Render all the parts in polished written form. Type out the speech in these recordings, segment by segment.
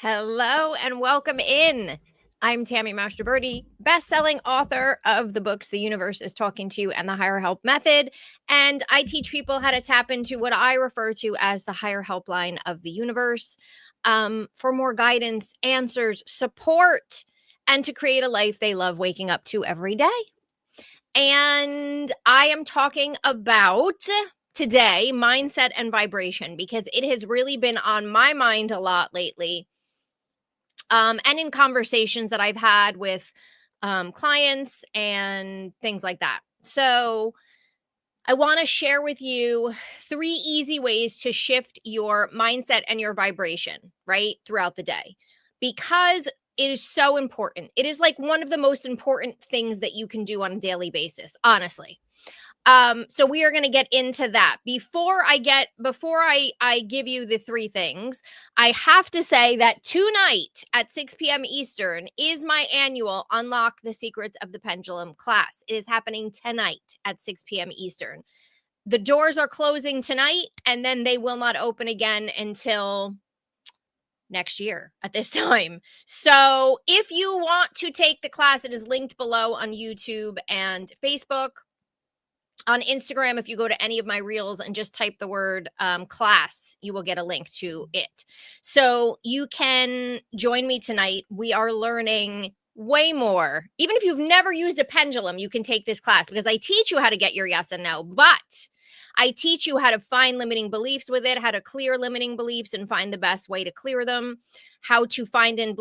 Hello and welcome in. I'm Tammy Master-Birdie, best-selling author of the books The Universe is Talking to You and The Higher Help Method. And I teach people how to tap into what I refer to as the higher helpline of the universe for more guidance, answers, support, and to create a life they love waking up to every day. And I am talking about today mindset and vibration because it has really been on my mind a lot lately. And in conversations that I've had with clients and things like that. So I want to share with you 3 easy ways to shift your mindset and your vibration, right, throughout the day, because it is so important. It is like one of the most important things that you can do on a daily basis, honestly. So we are going to get into that. Before I give you the 3 things, I have to say that tonight at 6 p.m. Eastern is my annual Unlock the Secrets of the Pendulum class. It is happening tonight at 6 p.m. Eastern. The doors are closing tonight, and then they will not open again until next year at this time. So if you want to take the class, it is linked below on YouTube and Facebook. On Instagram, if you go to any of my reels and just type the word class, you will get a link to it. So you can join me tonight. We are learning way more. Even if you've never used a pendulum, you can take this class because I teach you how to get your yes and no, but I teach you how to find limiting beliefs with it, how to clear limiting beliefs and find the best way to clear them, how to find and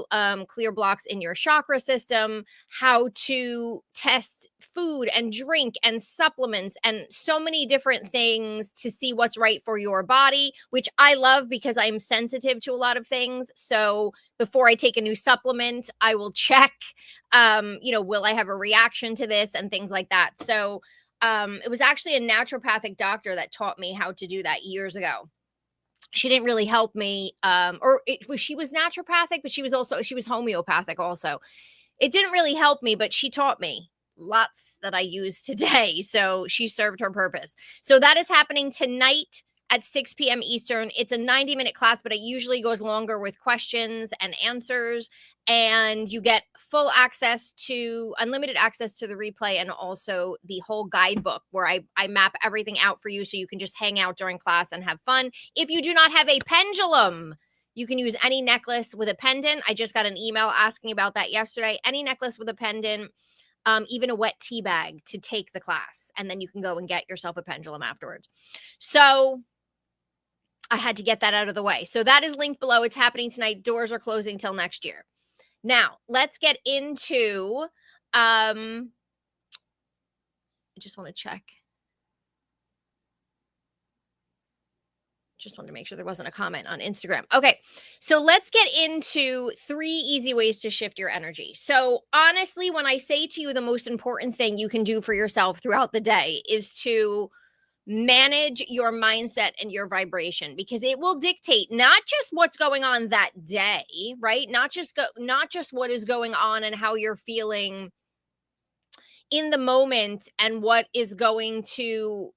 clear blocks in your chakra system, how to test food and drink and supplements and so many different things to see what's right for your body, which I love because I'm sensitive to a lot of things. So before I take a new supplement, I will check, will I have a reaction to this and things like that. So it was actually a naturopathic doctor that taught me how to do that years ago. She didn't really help me, she was naturopathic, but she was homeopathic also. It didn't really help me, but she taught me lots that I use today. So she served her purpose. So that is happening tonight at 6 p.m. Eastern. It's a 90-minute class, but it usually goes longer with questions and answers. And you get full access to unlimited access to the replay and also the whole guidebook where I map everything out for you so you can just hang out during class and have fun. If you do not have a pendulum, you can use any necklace with a pendant. I just got an email asking about that yesterday. Any necklace with a pendant, even a wet tea bag to take the class. And then you can go and get yourself a pendulum afterwards. So I had to get that out of the way. So that is linked below. It's happening tonight. Doors are closing till next year. Now, let's get into, I just want to check. Just wanted to make sure there wasn't a comment on Instagram. Okay, so let's get into 3 easy ways to shift your energy. So honestly, when I say to you the most important thing you can do for yourself throughout the day is to manage your mindset and your vibration, because it will dictate not just what's going on that day, right? Not just what is going on and how you're feeling in the moment and what is going to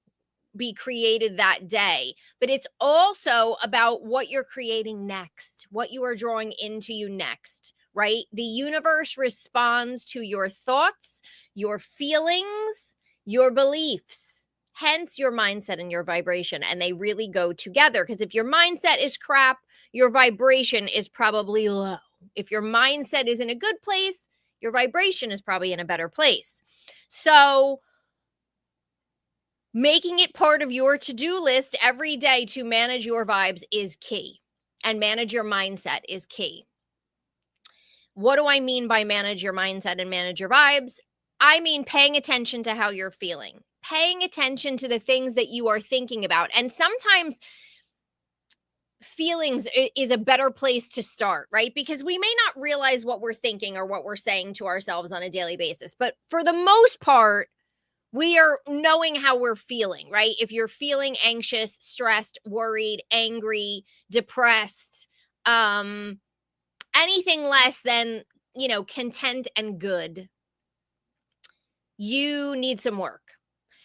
be created that day, but it's also about what you're creating next, what you are drawing into you next, right? The universe responds to your thoughts, your feelings, your beliefs, hence your mindset and your vibration. And they really go together, because if your mindset is crap, your vibration is probably low. If your mindset is in a good place, your vibration is probably in a better place. So making it part of your to-do list every day to manage your vibes is key, and manage your mindset is key. What do I mean by manage your mindset and manage your vibes? I mean paying attention to how you're feeling, paying attention to the things that you are thinking about. And sometimes feelings is a better place to start, right? Because we may not realize what we're thinking or what we're saying to ourselves on a daily basis, but for the most part, we are knowing how we're feeling, right? If you're feeling anxious, stressed, worried, angry, depressed, anything less than, content and good, you need some work.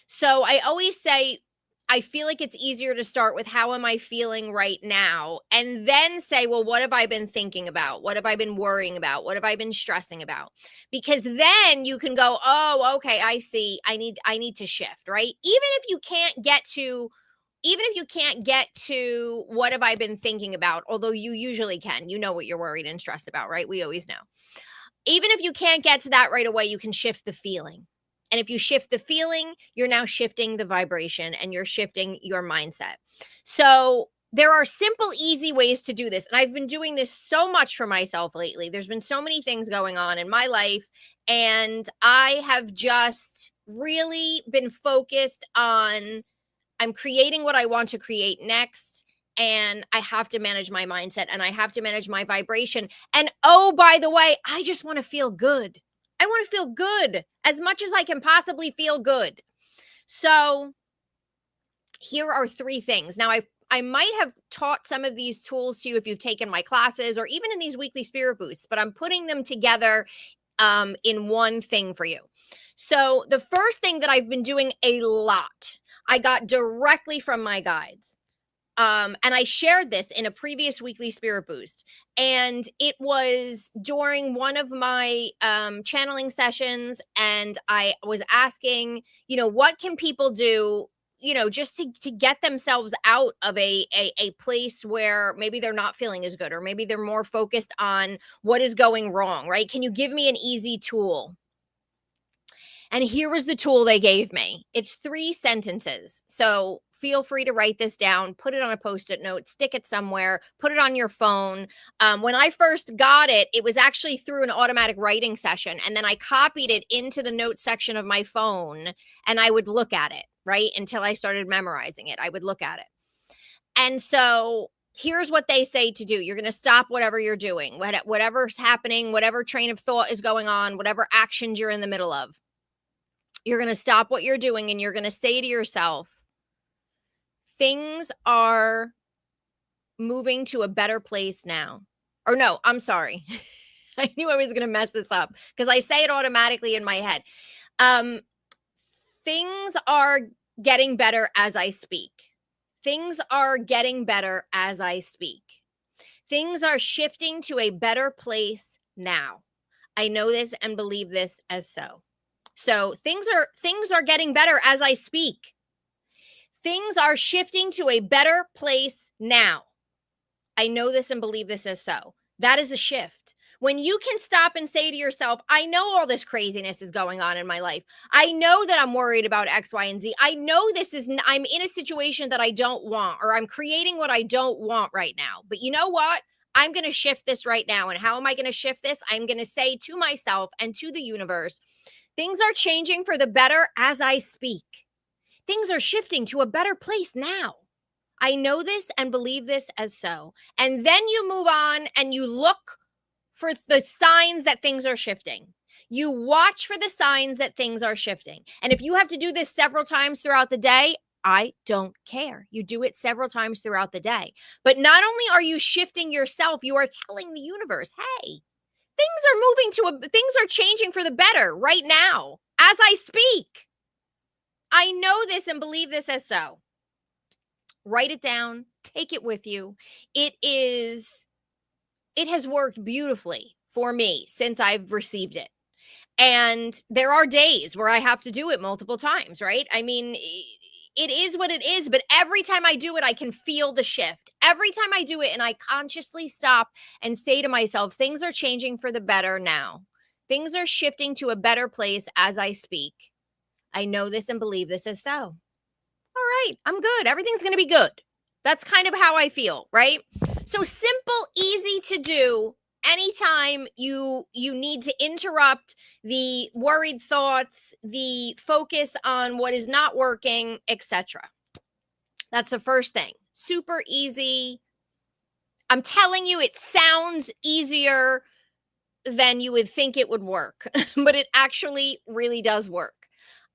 So I always say I feel like it's easier to start with how am I feeling right now and then say, well, what have I been thinking about? What have I been worrying about? What have I been stressing about? Because then you can go, oh, okay, I see. I need to shift, right? Even if you can't get to what have I been thinking about, although you usually can. You know what you're worried and stressed about, right? We always know. Even if you can't get to that right away, you can shift the feeling. And if you shift the feeling, you're now shifting the vibration and you're shifting your mindset. So there are simple, easy ways to do this. And I've been doing this so much for myself lately. There's been so many things going on in my life. And I have just really been focused on I'm creating what I want to create next. And I have to manage my mindset and I have to manage my vibration. And oh, by the way, I just want to feel good. I want to feel good as much as I can possibly feel good. So here are three things. Now, I might have taught some of these tools to you if you've taken my classes or even in these weekly spirit boosts, but I'm putting them together in one thing for you. So the first thing that I've been doing a lot, I got directly from my guides. And I shared this in a previous weekly spirit boost. And it was during one of my channeling sessions. And I was asking, what can people do, just to get themselves out of a place where maybe they're not feeling as good, or maybe they're more focused on what is going wrong, right? Can you give me an easy tool? And here was the tool they gave me. It's 3 sentences. So feel free to write this down, put it on a Post-it note, stick it somewhere, put it on your phone. When I first got it, it was actually through an automatic writing session. And then I copied it into the notes section of my phone and I would look at it, right? Until I started memorizing it. I would look at it. And so here's what they say to do. You're going to stop whatever you're doing, whatever's happening, whatever train of thought is going on, whatever actions you're in the middle of. You're going to stop what you're doing and you're going to say to yourself, things are moving to a better place now. Or no, I'm sorry. I knew I was going to mess this up because I say it automatically in my head. Things are getting better as I speak. Things are getting better as I speak. Things are shifting to a better place now. I know this and believe this as so. So things are getting better as I speak. Things are shifting to a better place now. I know this and believe this as so. That is a shift. When you can stop and say to yourself, I know all this craziness is going on in my life. I know that I'm worried about X, Y, and Z. I know I'm in a situation that I don't want, or I'm creating what I don't want right now. But you know what? I'm going to shift this right now. And how am I going to shift this? I'm going to say to myself and to the universe, things are changing for the better as I speak. Things are shifting to a better place now. I know this and believe this as so. And then you move on and you look for the signs that things are shifting. You watch for the signs that things are shifting. And if you have to do this several times throughout the day, I don't care. You do it several times throughout the day. But not only are you shifting yourself, you are telling the universe, hey, things are changing for the better right now as I speak. I know this and believe this as so. Write it down, take it with you. It has worked beautifully for me since I've received it. And there are days where I have to do it multiple times, right? I mean, it is what it is, but every time I do it, I can feel the shift. Every time I do it and I consciously stop and say to myself, things are changing for the better now. Things are shifting to a better place as I speak. I know this and believe this is so. All right, I'm good. Everything's going to be good. That's kind of how I feel, right? So simple, easy to do anytime you need to interrupt the worried thoughts, the focus on what is not working, etc. That's the first thing. Super easy. I'm telling you, it sounds easier than you would think it would work, but it actually really does work.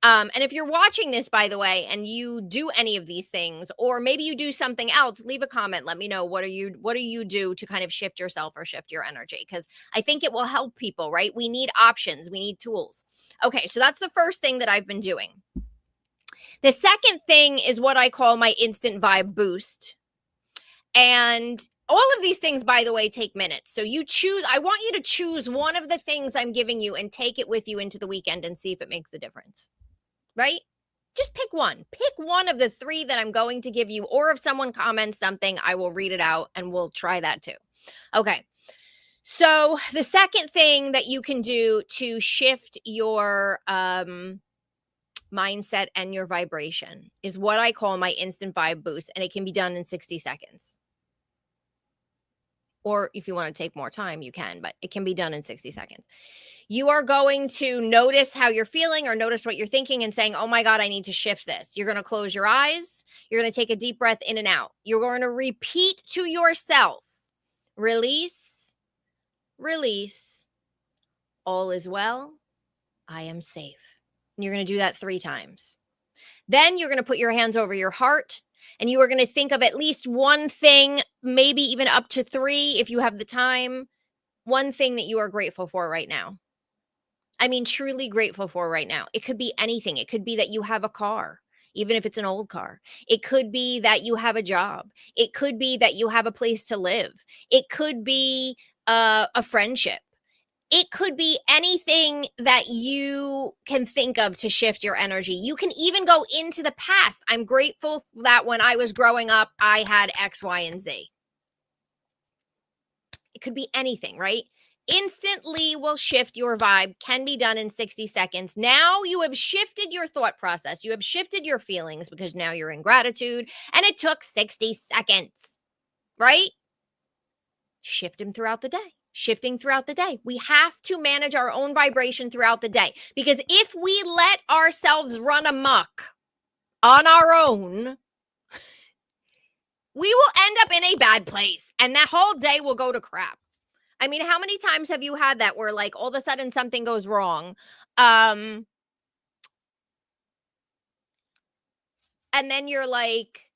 And if you're watching this, by the way, and you do any of these things, or maybe you do something else, leave a comment. Let me know what do you do to kind of shift yourself or shift your energy? Because I think it will help people, right? We need options. We need tools. Okay, so that's the first thing that I've been doing. The second thing is what I call my instant vibe boost. And all of these things, by the way, take minutes. So I want you to choose one of the things I'm giving you and take it with you into the weekend and see if it makes a difference, right? Just pick one. Pick one of the 3 that I'm going to give you, or if someone comments something, I will read it out and we'll try that too. Okay. So the second thing that you can do to shift your mindset and your vibration is what I call my instant vibe boost, and it can be done in 60 seconds. Or if you want to take more time, you can, but it can be done in 60 seconds. You are going to notice how you're feeling or notice what you're thinking and saying, oh my God, I need to shift this. You're going to close your eyes. You're going to take a deep breath in and out. You're going to repeat to yourself, release, release, all is well, I am safe. And you're going to do that 3 times. Then you're going to put your hands over your heart and you are going to think of at least one thing, maybe even up to 3 if you have the time, one thing that you are grateful for right now. I mean, truly grateful for right now. It could be anything. It could be that you have a car, even if it's an old car. It could be that you have a job. It could be that you have a place to live. It could be a friendship. It could be anything that you can think of to shift your energy. You can even go into the past. I'm grateful that when I was growing up, I had X, Y, and Z. It could be anything, right? Instantly will shift your vibe, can be done in 60 seconds. Now you have shifted your thought process. You have shifted your feelings because now you're in gratitude, and it took 60 seconds, right? Shift them throughout the day. Shifting throughout the day. We have to manage our own vibration throughout the day, because if we let ourselves run amok on our own, we will end up in a bad place and that whole day will go to crap. I mean, how many times have you had that where like all of a sudden something goes wrong? And then you're like,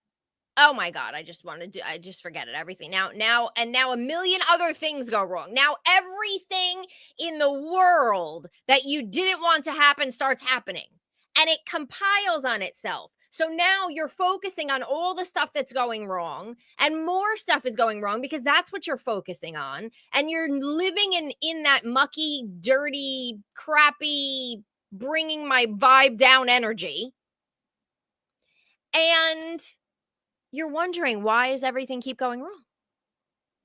oh my God, I just forget it. Everything now a million other things go wrong. Now everything in the world that you didn't want to happen starts happening, and it compiles on itself. So now you're focusing on all the stuff that's going wrong, and more stuff is going wrong because that's what you're focusing on. And you're living in that mucky, dirty, crappy, bringing my vibe down energy. And you're wondering, why does everything keep going wrong?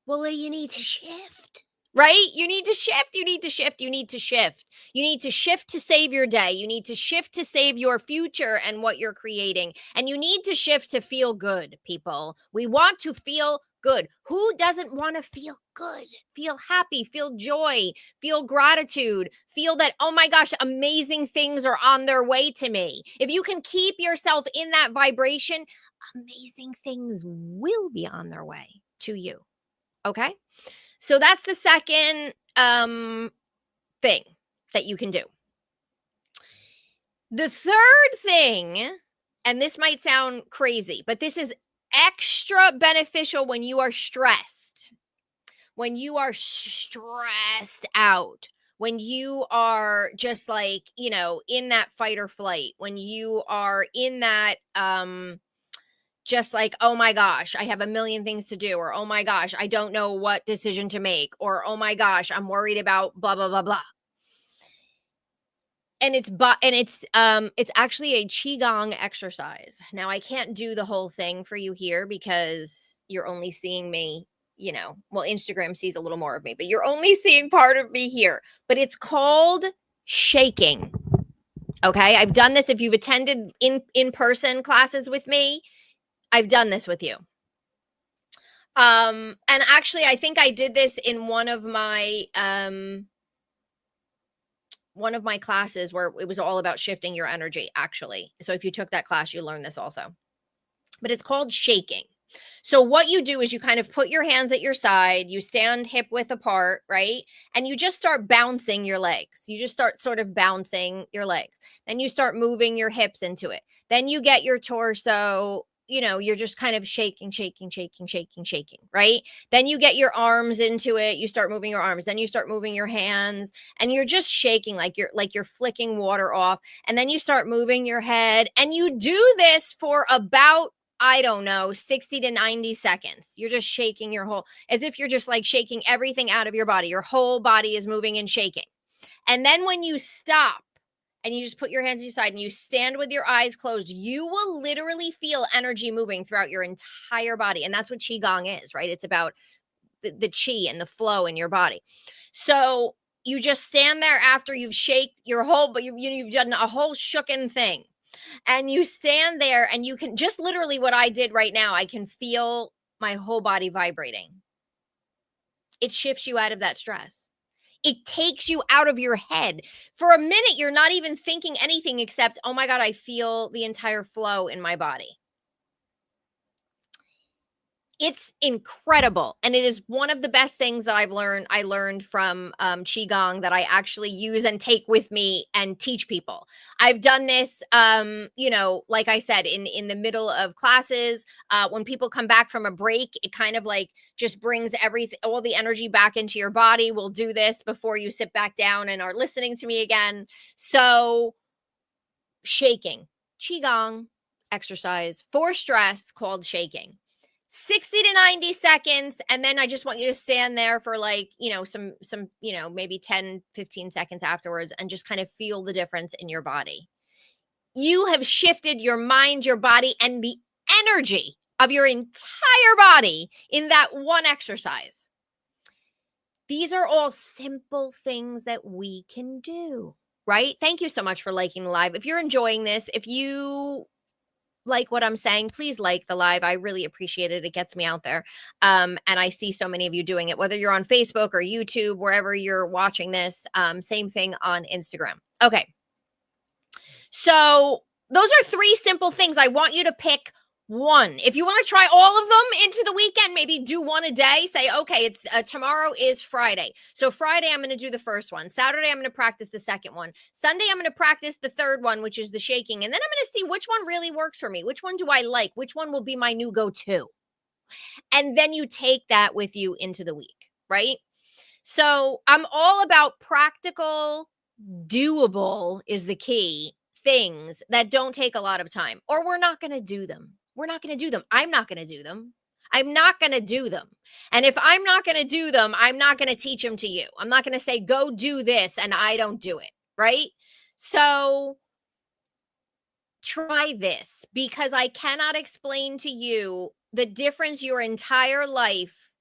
Well, you need to shift, right? You need to shift. You need to shift. You need to shift. You need to shift to save your day. You need to shift to save your future and what you're creating. And you need to shift to feel good, people. We want to feel good. Who doesn't want to feel good? Feel happy, feel joy, feel gratitude, feel that, oh my gosh, amazing things are on their way to me. If you can keep yourself in that vibration, amazing things will be on their way to you. Okay? So that's the second thing that you can do. The third thing, and this might sound crazy, but this is extra beneficial when you are stressed. When you are stressed out, when you are just like, in that fight or flight, when you are in that just like, oh my gosh, I have a million things to do, or oh my gosh, I don't know what decision to make, or oh my gosh, I'm worried about blah blah blah blah. And it's actually a qigong exercise. Now I can't do the whole thing for you here because you're only seeing me, well, Instagram sees a little more of me, but you're only seeing part of me here. But it's called shaking. Okay, I've done this. If you've attended in-person classes with me, I've done this with you. And actually, I think I did this in one of my classes where it was all about shifting your energy, actually. So if you took that class, you learned this also. But it's called shaking. So what you do is you kind of put your hands at your side, you stand hip width apart, right? And you just start bouncing your legs. You just start sort of bouncing your legs. Then you start moving your hips into it. Then you get your torso you're just kind of shaking, shaking, shaking, shaking, shaking, right? Then you get your arms into it. You start moving your arms. Then you start moving your hands, and you're just shaking like you're flicking water off. And then you start moving your head, and you do this for about, I don't know, 60 to 90 seconds. You're just shaking your whole, as if you're just like shaking everything out of your body. Your whole body is moving and shaking. And then when you stop and you just put your hands to your side and you stand with your eyes closed, you will literally feel energy moving throughout your entire body. And that's what Qigong is, right? It's about the chi and the flow in your body. So you just stand there after you've shaked your whole, but you've done a whole shooken thing. And you stand there and you can just literally what I did right now, I can feel my whole body vibrating. It shifts you out of that stress. It takes you out of your head. For a minute, you're not even thinking anything except, oh my God, I feel the entire flow in my body. It's incredible. And it is one of the best things that I learned from Qigong that I actually use and take with me and teach people. I've done this, like I said, in the middle of classes, when people come back from a break, it kind of like just brings everything, all the energy back into your body. We'll do this before you sit back down and are listening to me again. So shaking, Qigong exercise for stress called shaking. 60 to 90 seconds, and then I just want you to stand there for like, some maybe 10, 15 seconds afterwards and just kind of feel the difference in your body. You have shifted your mind, your body, and the energy of your entire body in that one exercise. These are all simple things that we can do, right? Thank you so much for liking the live. If you're enjoying this, if you like what I'm saying, please like the live. I really appreciate it. It gets me out there. And I see so many of you doing it, whether you're on Facebook or YouTube, wherever you're watching this. Same thing on Instagram. Okay. So those are 3 simple things. I want you to pick one. If you want to try all of them into the weekend, maybe do one a day. Say, okay, it's tomorrow is Friday. So Friday, I'm going to do the first one. Saturday, I'm going to practice the second one. Sunday, I'm going to practice the third one, which is the shaking. And then I'm going to see which one really works for me. Which one do I like? Which one will be my new go-to? And then you take that with you into the week, right? So I'm all about practical, doable is the key things that don't take a lot of time, or we're not going to do them. We're not going to do them. I'm not going to do them. I'm not going to do them. And if I'm not going to do them, I'm not going to teach them to you. I'm not going to say, go do this, and I don't do it. Right? So try this, because I cannot explain to you the difference your entire life,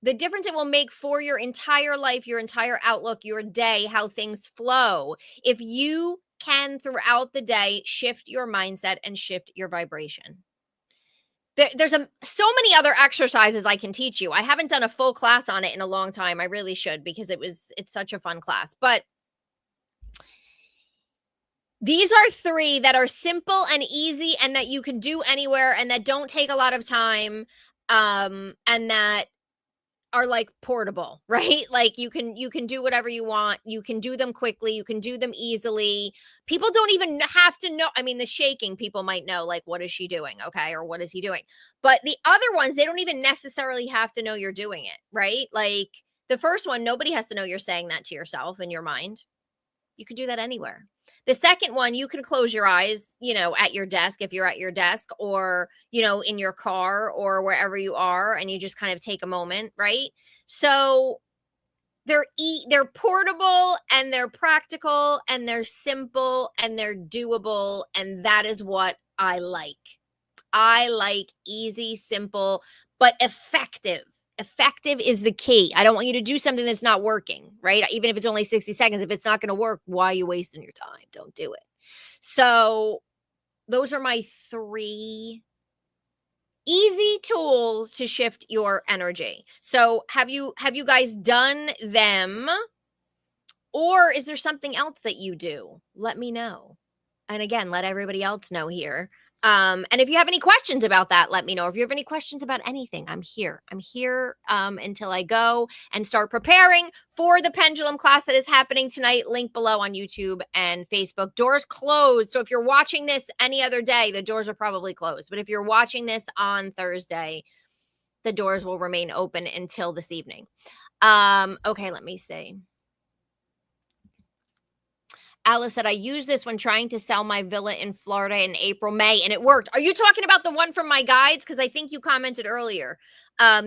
the difference it will make for your entire life, your entire outlook, your day, how things flow. If you can throughout the day shift your mindset and shift your vibration. There's so many other exercises I can teach you. I haven't done a full class on it in a long time. I really should, because it's such a fun class. But these are 3 that are simple and easy and that you can do anywhere and that don't take a lot of time, and that are like portable, right? Like you can do whatever you want. You can do them quickly. You can do them easily. People don't even have to know. I mean, the shaking, people might know, like, what is she doing? Okay. Or what is he doing? But the other ones, they don't even necessarily have to know you're doing it, right? Like the first one, nobody has to know you're saying that to yourself in your mind. You can do that anywhere. The second one, you can close your eyes, at your desk, if you're at your desk, or, in your car or wherever you are, and you just kind of take a moment, right? So they're portable and they're practical and they're simple and they're doable. And that is what I like. I like easy, simple, but effective. Effective is the key. I don't want you to do something that's not working, right? Even if it's only 60 seconds, if it's not going to work, why are you wasting your time? Don't do it. So those are my 3 easy tools to shift your energy. So have you guys done them? Or is there something else that you do? Let me know. And again, let everybody else know here. And if you have any questions about that, let me know. If you have any questions about anything, I'm here. I'm here until I go and start preparing for the pendulum class that is happening tonight. Link below on YouTube and Facebook. Doors closed. So if you're watching this any other day, the doors are probably closed. But if you're watching this on Thursday, the doors will remain open until this evening. Okay, let me see. Alice said, I used this when trying to sell my villa in Florida in April, May, and it worked. Are you talking about the one from my guides? Because I think you commented earlier.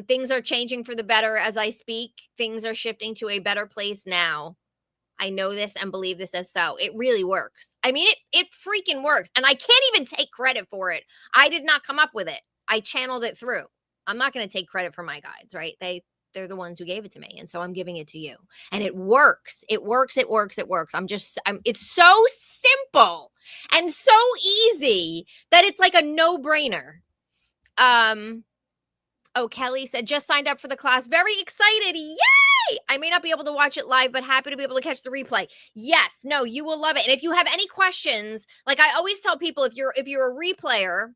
Things are changing for the better as I speak. Things are shifting to a better place now. I know this and believe this as so. It really works. I mean, it freaking works. And I can't even take credit for it. I did not come up with it. I channeled it through. I'm not going to take credit for my guides, right? They're the ones who gave it to me. And so I'm giving it to you. And it works. It works. It works. It works. It's so simple and so easy that it's like a no-brainer. Oh, Kelly said, just signed up for the class. Very excited. Yay! I may not be able to watch it live, but happy to be able to catch the replay. Yes, no, you will love it. And if you have any questions, like I always tell people, if you're a replayer,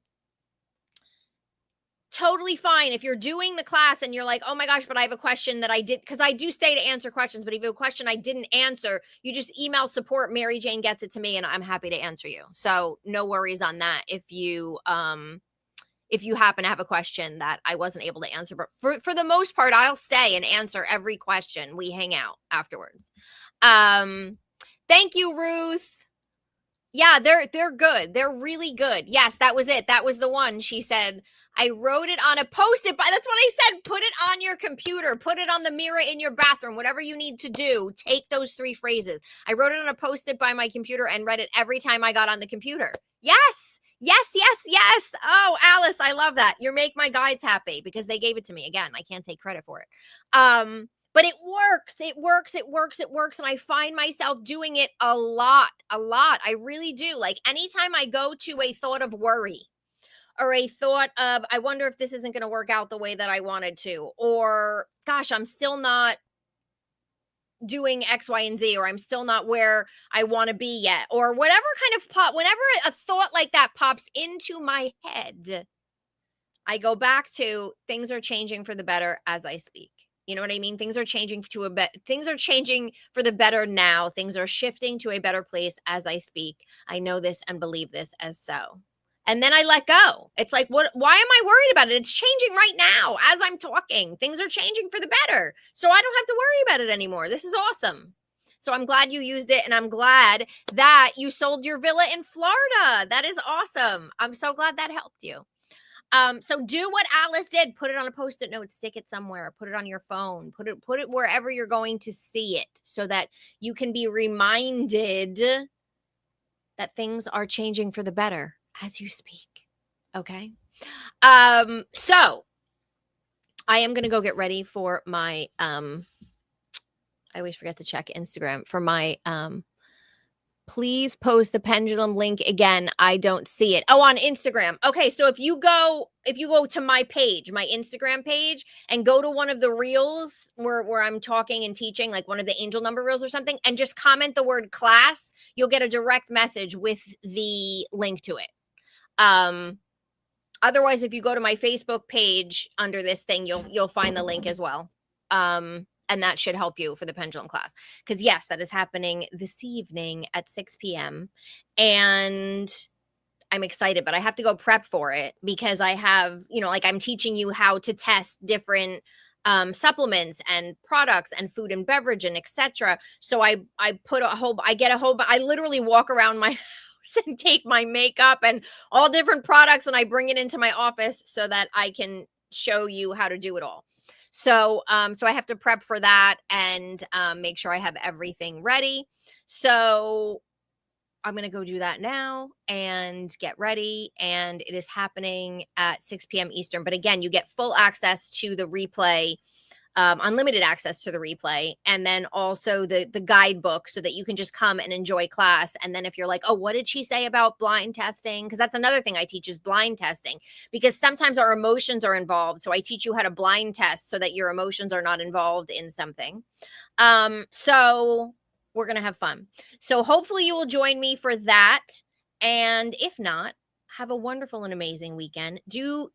totally fine. If you're doing the class and you're like, oh my gosh, but I have a question that I did, because I do stay to answer questions, but if you have a question I didn't answer, you just email support. Mary Jane gets it to me and I'm happy to answer you. So no worries on that. If you happen to have a question that I wasn't able to answer, but for the most part, I'll stay and answer every question. We hang out afterwards. Thank you, Ruth. Yeah, they're good. They're really good. Yes, that was it. That was the one. She said, I wrote it on a Post-it. That's what I said. Put it on your computer. Put it on the mirror in your bathroom. Whatever you need to do, take those 3 phrases. I wrote it on a Post-it by my computer and read it every time I got on the computer. Yes. Yes, yes, yes. Oh, Alice, I love that. You make my guides happy because they gave it to me. Again, I can't take credit for it. But it works. It works. It works. It works. And I find myself doing it a lot. I really do. Like anytime I go to a thought of worry or a thought of, I wonder if this isn't going to work out the way that I wanted to, or gosh, I'm still not doing X, Y, and Z, or I'm still not where I want to be yet, or whatever kind of whenever a thought like that pops into my head, I go back to things are changing for the better as I speak. You know what I mean? Things are changing things are changing for the better now. Things are shifting to a better place as I speak. I know this and believe this as so. And then I let go. It's like, why am I worried about it? It's changing right now as I'm talking. Things are changing for the better. So I don't have to worry about it anymore. This is awesome. So I'm glad you used it. And I'm glad that you sold your villa in Florida. That is awesome. I'm so glad that helped you. So do what Alice did. Put it on a Post-it note, stick it somewhere, put it on your phone, put it wherever you're going to see it so that you can be reminded that things are changing for the better as you speak. Okay. So I am going to go get ready for my, I always forget to check Instagram for my, please post the pendulum link again. I don't see it. Oh, on Instagram. Okay. So if you go to my page, my Instagram page, and go to one of the reels where I'm talking and teaching, like one of the angel number reels or something, and just comment the word class, you'll get a direct message with the link to it. Otherwise, if you go to my Facebook page under this thing, you'll find the link as well. And that should help you for the pendulum class. Because yes, that is happening this evening at 6 p.m. And I'm excited, but I have to go prep for it because I have, like I'm teaching you how to test different supplements and products and food and beverage and etc. So I literally walk around my house and take my makeup and all different products and I bring it into my office so that I can show you how to do it all. So I have to prep for that and make sure I have everything ready. So I'm going to go do that now and get ready. And it is happening at 6 p.m. Eastern. But again, you get full access to the replay, unlimited access to the replay, and then also the guidebook so that you can just come and enjoy class. And then if you're like, oh, what did she say about blind testing? Because that's another thing I teach is blind testing, because sometimes our emotions are involved. So I teach you how to blind test so that your emotions are not involved in something. So we're going to have fun. So hopefully you will join me for that. And if not, have a wonderful and amazing weekend. Do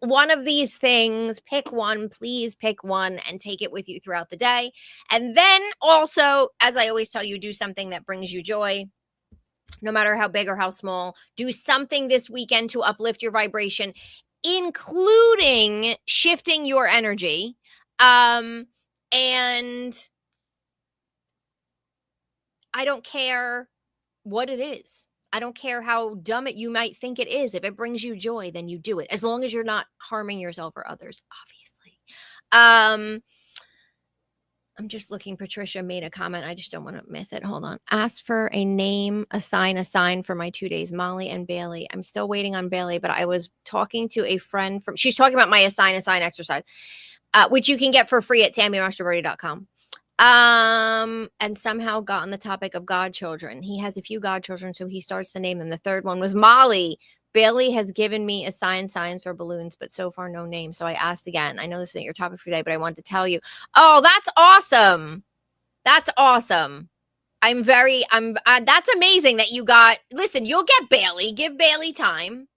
one of these things. Pick one, please pick one and take it with you throughout the day. And then also, as I always tell you, do something that brings you joy. No matter how big or how small, do something this weekend to uplift your vibration, including shifting your energy. And I don't care what it is. I don't care how dumb you might think it is. If it brings you joy, then you do it, as long as you're not harming yourself or others, obviously. I'm just looking. Patricia made a comment. I just don't want to miss it. Hold on. Ask for a name, a sign for my 2 days. Molly and Bailey. I'm still waiting on Bailey, but I was talking to a friend she's talking about my assign exercise, which you can get for free at tammymasterbirdie.com. And somehow got on the topic of godchildren. He has a few godchildren, so he starts to name them. The third one was Molly. Bailey has given me signs for balloons, but so far no name. So I asked again. I know this isn't your topic for today, but I want to tell you. Oh, that's awesome. That's awesome. That's amazing that you got, listen, you'll get Bailey. Give Bailey time.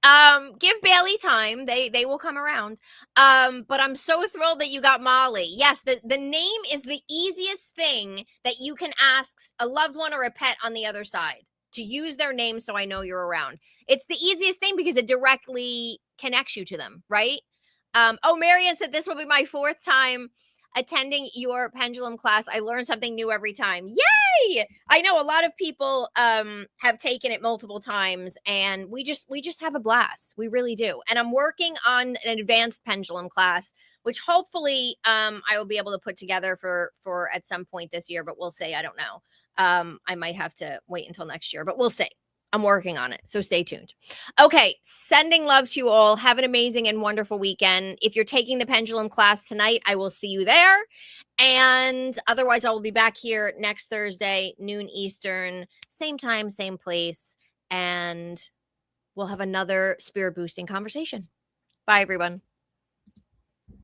Give Bailey time. They will come around. But I'm so thrilled that you got Molly. Yes, the name is the easiest thing that you can ask a loved one or a pet on the other side, to use their name so I know you're around. It's the easiest thing because it directly connects you to them, right? Marianne said this will be my 4th time attending your pendulum class. I learn something new every time. Yay! I know a lot of people have taken it multiple times, and we just have a blast. We really do. And I'm working on an advanced pendulum class, which hopefully I will be able to put together for at some point this year, but we'll see. I don't know. I might have to wait until next year, but we'll see. I'm working on it, so stay tuned. Okay, sending love to you all. Have an amazing and wonderful weekend. If you're taking the pendulum class tonight, I will see you there. And otherwise, I will be back here next Thursday, noon Eastern, same time, same place. And we'll have another spirit boosting conversation. Bye, everyone.